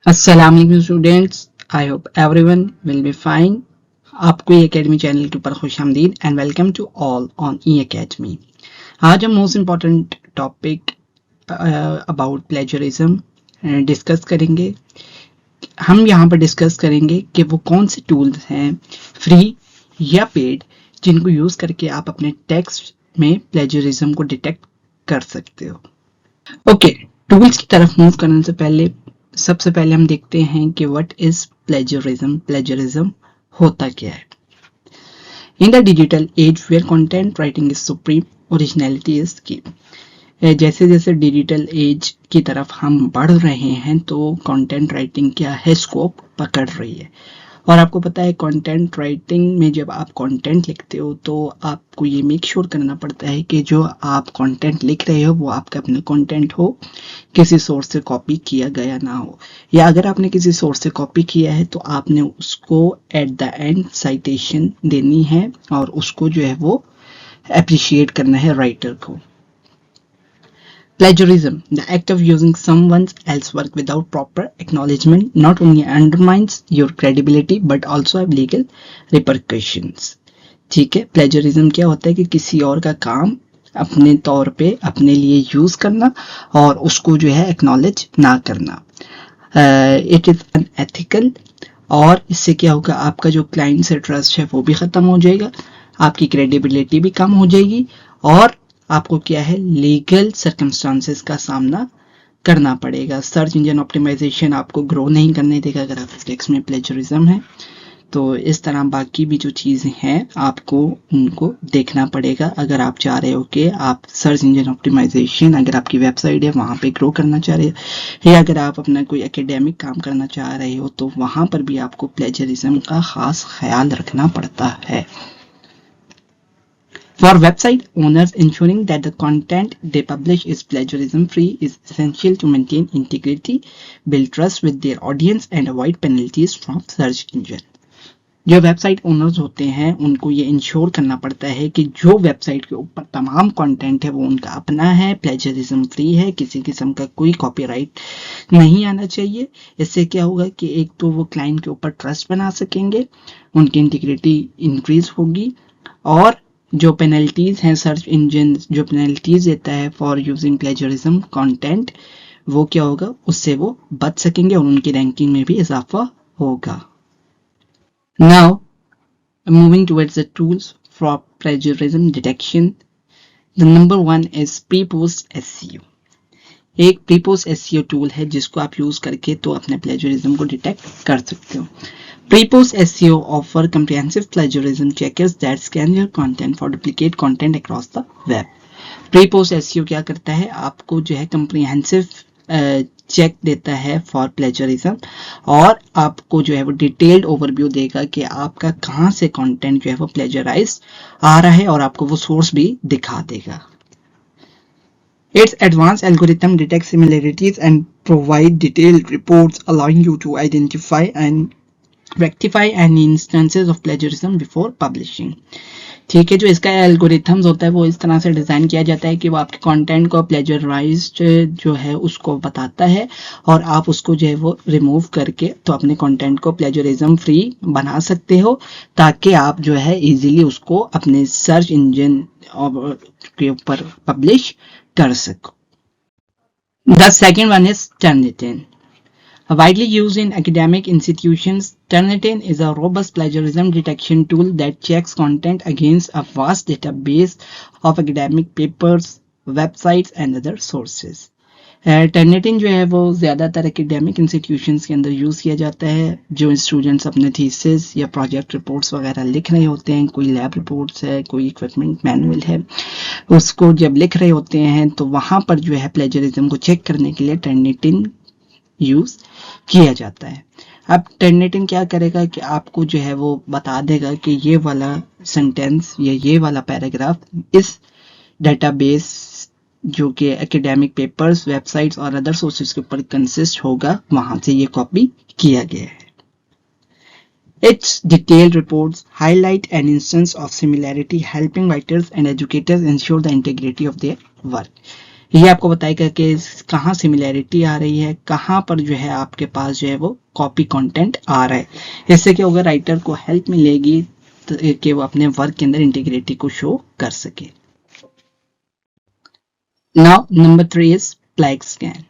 अस्सलाम students, I hope everyone will be fine. आपको E academy channel के ऊपर खुश आमदीद and welcome to all on E academy. आज हम most important topic about plagiarism discuss करेंगे। हम यहाँ पर डिस्कस करेंगे कि वो कौन से टूल्स हैं फ्री या पेड जिनको यूज़ करके आप अपने टेक्स्ट में प्लेजरिज्म को डिटेक्ट कर सकते हो। ओके, टूल्स की तरफ मूव करने से पहले सबसे पहले हम देखते हैं कि व्हाट इज प्लेजरिज्म। प्लेजरिज्म होता क्या है? In the digital age where content writing is supreme, originality is key. जैसे जैसे डिजिटल एज की तरफ हम बढ़ रहे हैं तो कंटेंट राइटिंग क्या है, स्कोप पकड़ रही है। और आपको पता है कंटेंट राइटिंग में जब आप कंटेंट लिखते हो तो आपको ये मेक श्योर करना पड़ता है कि जो आप कंटेंट लिख रहे हो वो आपका अपना कंटेंट हो, किसी सोर्स से कॉपी किया गया ना हो। या अगर आपने किसी सोर्स से कॉपी किया है तो आपने उसको एट द एंड साइटेशन देनी है और उसको जो है वो अप्रिशिएट करना है राइटर को। Plagiarism, the act of using someone else's work without proper acknowledgement, not only undermines your credibility but also have legal repercussions. ठीक है, प्लेजरिज्म क्या होता है कि किसी और का काम अपने तौर पे अपने लिए यूज करना और उसको जो है एक्नॉलेज ना करना। इट इज अनएथिकल और इससे क्या होगा, आपका जो क्लाइंट से ट्रस्ट है वो भी खत्म हो जाएगा, आपकी क्रेडिबिलिटी भी कम हो जाएगी और आपको क्या है, लीगल सर्कमस्टांसेस का सामना करना पड़ेगा। सर्च इंजन ऑप्टिमाइजेशन आपको ग्रो नहीं करने देगा अगर आपके टेक्स्ट में प्लेजरिज्म है। तो इस तरह बाकी भी जो चीज़ें हैं आपको उनको देखना पड़ेगा अगर आप चाह रहे हो कि आप सर्च इंजन ऑप्टिमाइजेशन, अगर आपकी वेबसाइट है वहाँ पे ग्रो करना चाह रहे हो या अगर आप अपना कोई एकेडमिक काम करना चाह रहे हो तो वहाँ पर भी आपको प्लेजरिज्म का खास ख्याल रखना पड़ता है। For website owners, ensuring that the content they publish is plagiarism-free is essential to maintain integrity, build trust with their audience, and avoid penalties from search engine. जो वेबसाइट ओनर्स होते हैं उनको ये इंश्योर करना पड़ता है कि जो वेबसाइट के ऊपर तमाम कंटेंट है वो उनका अपना है, प्लेजरिज्म फ्री है, किसी किस्म का कोई कॉपीराइट नहीं आना चाहिए। इससे क्या होगा कि एक तो वो क्लाइंट के ऊपर ट्रस्ट बना सकेंगे, उनकी इंटीग्रिटी इंक्रीज होगी और जो पेनल्टीज हैं, सर्च इंजन जो पेनल्टीज देता है फॉर यूजिंग प्लेजरिज्म कंटेंट, वो क्या होगा, उससे वो बच सकेंगे और उनकी रैंकिंग में भी इजाफा होगा। Now moving towards the tools for plagiarism detection, the number 1 is pre post SEO. एक प्री पोस्ट एसईओ टूल है जिसको आप यूज करके तो अपने प्लेजरिज्म को डिटेक्ट कर सकते हो। Pre-post SEO offer comprehensive plagiarism checkers that scan your content for duplicate content across the web. Pre-post SEO क्या करता है, आपको जो है comprehensive चेक देता है फॉर प्लेजरिज्म और आपको जो है वो डिटेल्ड ओवरव्यू देगा कि आपका कहाँ से कंटेंट जो है वो प्लेजराइज आ रहा है और आपको वो सोर्स भी दिखा देगा। Its advanced algorithm detects similarities and provide detailed reports allowing you to identify and rectify any instances of plagiarism before publishing. ठीक है, जो इसका एल्गोरिथम्स होता है वो इस तरह से डिज़ाइन किया जाता है कि वो आपके कंटेंट को प्लेजराइज्ड जो है उसको बताता है और आप उसको जो है वो रिमूव करके तो अपने कंटेंट को प्लेजरिज्म फ्री बना सकते हो ताकि आप जो है इजीली उसको अपने सर्च इंजन के ऊपर पब्लिश कर सको। The second one is Turnitin. Widely used in academic institutions, Turnitin is a robust plagiarism detection tool that checks content against a vast database of academic papers, websites and other sources. Turnitin जो है वो ज़्यादातर academic institutions के अंदर use किया जाता है। जो स्टूडेंट्स अपने थीसिस या प्रोजेक्ट रिपोर्ट्स वगैरह लिख रहे होते हैं, कोई लैब रिपोर्ट्स है, कोई इक्विपमेंट मैनुअल है, उसको जब लिख रहे होते हैं तो वहाँ पर जो है प्लेजरिज्म को चेक करने के लिए Turnitin यूज किया जाता है। अब Turnitin क्या करेगा कि आपको जो है वो बता देगा कि ये वाला सेंटेंस या ये वाला पैराग्राफ इस डेटाबेस जो कि एकेडमिक पेपर्स, वेबसाइट्स और अदर सोर्सेज के ऊपर कंसिस्ट होगा, वहां से ये कॉपी किया गया है। Its detailed reports highlight an instance of similarity, helping writers and educators ensure the integrity of their work. ये आपको बताएगा कि कहाँ सिमिलैरिटी आ रही है, कहाँ पर जो है आपके पास जो है वो कॉपी कंटेंट आ रहा है। इससे क्या होगा, राइटर को हेल्प मिलेगी कि वो अपने वर्क के अंदर इंटीग्रिटी को शो कर सके। Now number 3 is plague scan.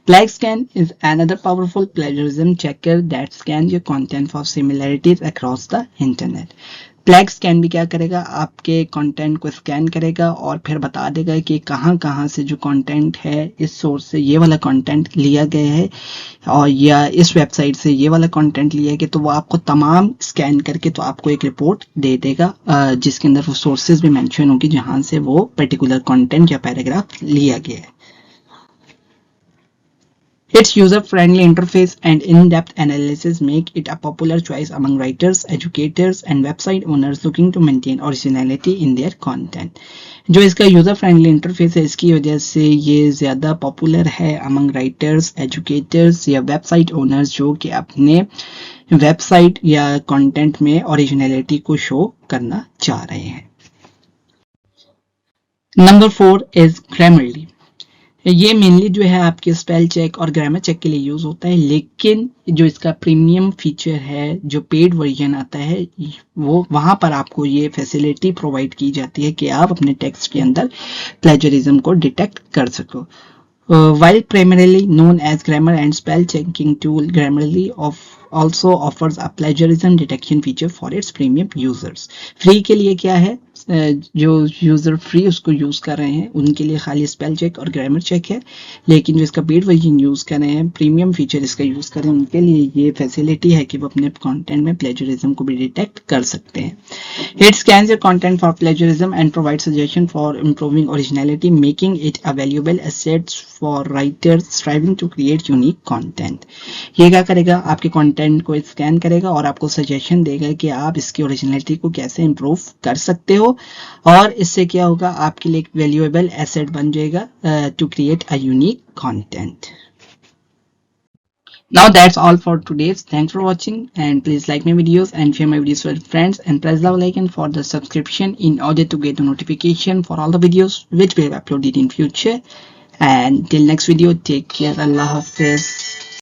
Plague scan is another powerful plagiarism checker that scans your content for similarities across the internet. PlagScan भी क्या करेगा, आपके कंटेंट को स्कैन करेगा और फिर बता देगा कि कहाँ कहाँ से जो कंटेंट है इस सोर्स से ये वाला कंटेंट लिया गया है और या इस वेबसाइट से ये वाला कंटेंट लिया गया, तो वो आपको तमाम स्कैन करके तो आपको एक रिपोर्ट दे देगा जिसके अंदर वो सोर्सेज भी मेंशन होगी जहाँ से वो पर्टिकुलर कंटेंट या पैराग्राफ लिया गया है। Its user-friendly interface and in-depth analysis make it a popular choice among writers, educators, and website owners looking to maintain originality in their content. जो इसका यूजर फ्रेंडली इंटरफेस है, इसकी वजह से ये ज़्यादा पॉपुलर है अमंग राइटर्स, एजुकेटर्स या वेबसाइट ओनर्स जो कि अपने वेबसाइट या कंटेंट में ओरिजिनलिटी को शो करना चाह रहे हैं। Number 4 is Grammarly. ये मेनली जो है आपके स्पेल चेक और ग्रामर चेक के लिए यूज होता है, लेकिन जो इसका प्रीमियम फीचर है, जो पेड वर्जन आता है, वो वहां पर आपको ये फैसिलिटी प्रोवाइड की जाती है कि आप अपने टेक्स्ट के अंदर प्लेजरिज्म को डिटेक्ट कर सको। While primarily known as grammar and spell checking tool, Grammarly also offers a plagiarism detection feature for its premium users. Free के लिए क्या है, जो यूजर फ्री उसको यूज कर रहे हैं उनके लिए खाली स्पेल चेक और ग्रामर चेक है, लेकिन जो इसका पेड वर्जन यूज कर रहे हैं, प्रीमियम फीचर इसका यूज कर रहे हैं, उनके लिए ये फैसिलिटी है कि वो अपने कंटेंट में प्लेजरिज्म को भी डिटेक्ट कर सकते हैं। It scans your content for plagiarism and provides suggestions for improving originality, making it a valuable asset for writers striving to create unique content. ये क्या करेगा, आपके कंटेंट को स्कैन करेगा और आपको सजेशन देगा कि आप इसकी ओरिजिनलिटी को कैसे इंप्रूव कर सकते हो, और इससे क्या होगा, आपके लिए एक वैल्यूएबल एसेट बन जाएगा to create a unique content. Now that's all for today. Thanks for watching, and please like my videos and share my videos with friends and press the bell icon for the subscription in order to get the notification for all the videos which we have uploaded in future. And till next video, take care. Allah Hafiz.